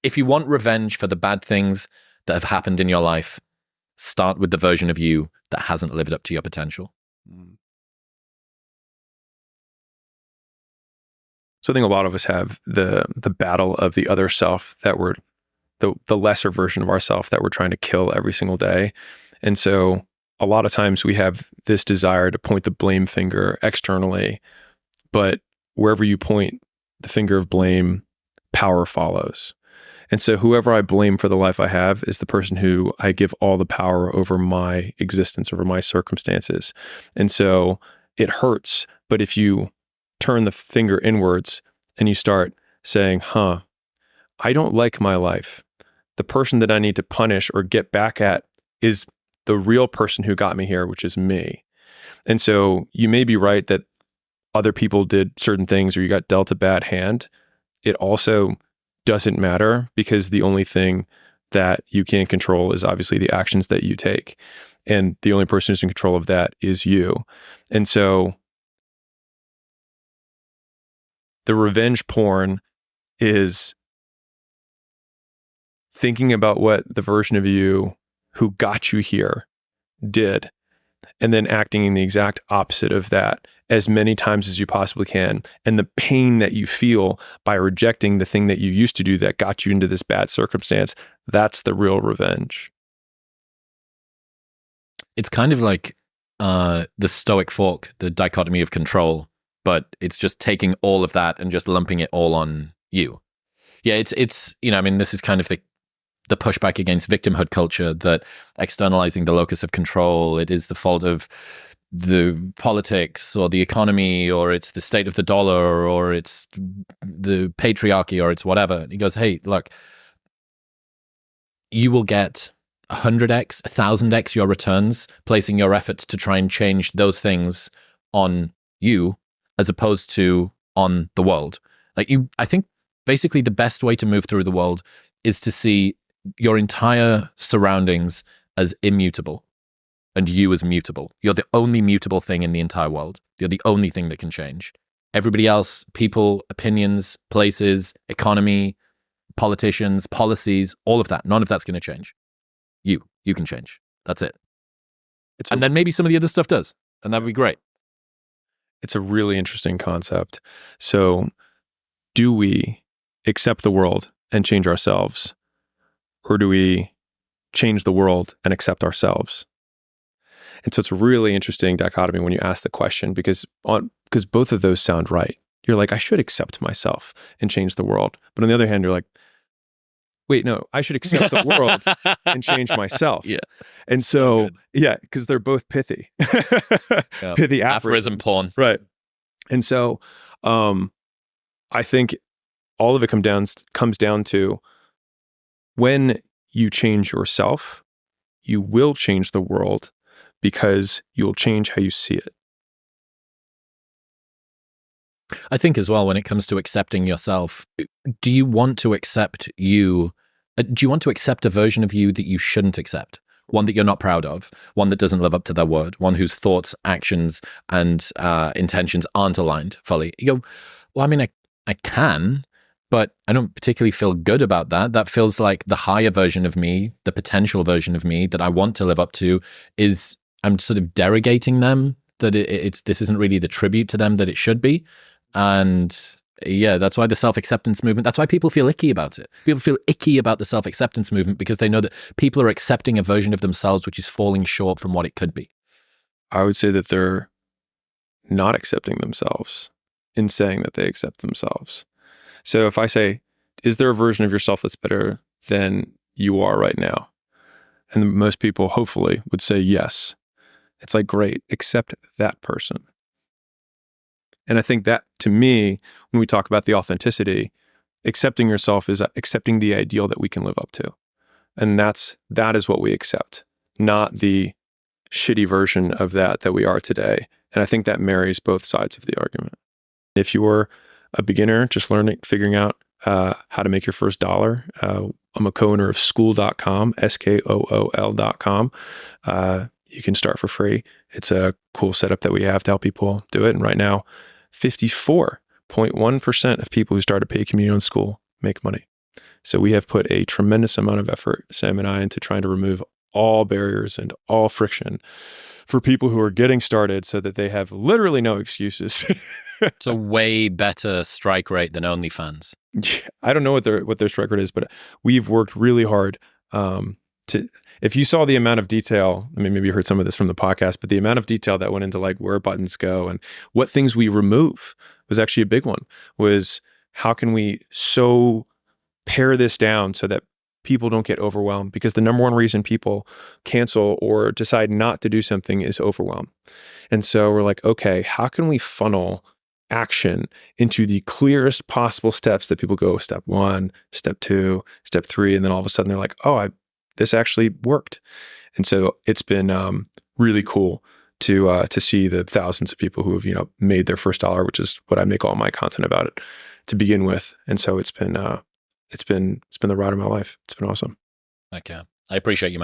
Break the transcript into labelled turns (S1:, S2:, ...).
S1: if you want revenge for the bad things that have happened in your life, start with the version of you that hasn't lived up to your potential.
S2: So I think a lot of us have the battle of the other self that we're the lesser version of ourself that we're trying to kill every single day. And so a lot of times we have this desire to point the blame finger externally, but wherever you point the finger of blame, power follows. And so whoever I blame for the life I have is the person who I give all the power over my existence, over my circumstances. And so it hurts, but if you turn the finger inwards and you start saying, I don't like my life. The person that I need to punish or get back at is the real person who got me here, which is me. And so you may be right that other people did certain things or you got dealt a bad hand. It also doesn't matter because the only thing that you can control is obviously the actions that you take. And the only person who's in control of that is you. And so the revenge porn is thinking about what the version of you who got you here did, and then acting in the exact opposite of that as many times as you possibly can. And the pain that you feel by rejecting the thing that you used to do that got you into this bad circumstance, that's the real revenge.
S1: It's kind of like the stoic fork, the dichotomy of control, but it's just taking all of that and just lumping it all on you. Yeah, it's you know, I mean, this is kind of the pushback against victimhood culture, that externalizing the locus of control, it is the fault of the politics or the economy, or it's the state of the dollar, or it's the patriarchy, or it's whatever. And he goes, hey, look, you will get 100x, 1000x your returns, placing your efforts to try and change those things on you as opposed to on the world. I think basically the best way to move through the world is to see your entire surroundings as immutable and you as mutable. You're the only mutable thing in the entire world. You're the only thing that can change. Everybody else, people, opinions, places, economy, politicians, policies, all of that, none of that's going to change. You can change. That's it. And then maybe some of the other stuff does, and that would be great.
S2: It's a really interesting concept. So do we accept the world and change ourselves? Or do we change the world and accept ourselves? And so it's a really interesting dichotomy when you ask the question, because both of those sound right. You're like, I should accept myself and change the world. But on the other hand, you're like, wait, no, I should accept the world and change myself.
S1: Yeah.
S2: And so, yeah, because they're both pithy.
S1: Yep.
S2: Pithy
S1: aphorism porn.
S2: Right. And so I think all of it comes down to, when you change yourself, you will change the world because you'll change how you see it.
S1: I think as well, when it comes to accepting yourself, do you want to accept you? Do you want to accept a version of you that you shouldn't accept? One that you're not proud of, one that doesn't live up to their word, one whose thoughts, actions, and intentions aren't aligned fully. You go, well, I mean, I can, but I don't particularly feel good about that. That feels like the higher version of me, the potential version of me that I want to live up to is, I'm sort of derogating them, that this isn't really the tribute to them that it should be. And yeah, that's why the self-acceptance movement, that's why people feel icky about it. People feel icky about the self-acceptance movement because they know that people are accepting a version of themselves which is falling short from what it could be.
S2: I would say that they're not accepting themselves in saying that they accept themselves. So if I say, is there a version of yourself that's better than you are right now? And most people hopefully would say yes. It's like, great, accept that person. And I think that, to me, when we talk about the authenticity, accepting yourself is accepting the ideal that we can live up to. And that is what we accept, not the shitty version of that we are today. And I think that marries both sides of the argument. If you're a beginner, just figuring out how to make your first dollar, I'm a co-owner of Skool.com, Skool.com. You can start for free. It's a cool setup that we have to help people do it. And right now, 54.1% of people who start a paid community on Skool make money. So we have put a tremendous amount of effort, Sam and I, into trying to remove all barriers and all friction for people who are getting started so that they have literally no excuses.
S1: It's a way better strike rate than OnlyFans.
S2: I don't know what their strike rate is, but we've worked really hard to. If you saw the amount of detail, I mean, maybe you heard some of this from the podcast, but the amount of detail that went into like where buttons go and what things we remove was actually a big one. Was how can we so pare this down so that people don't get overwhelmed? Because the number one reason people cancel or decide not to do something is overwhelm. And so we're like, okay, how can we funnel action into the clearest possible steps that people go step 1, step 2, step 3, and then all of a sudden they're like, oh, this actually worked. And so it's been really cool to see the thousands of people who have made their first dollar, which is what I make all my content about it to begin with. And so it's been the ride of my life. It's been awesome.
S1: Okay, I appreciate you, man.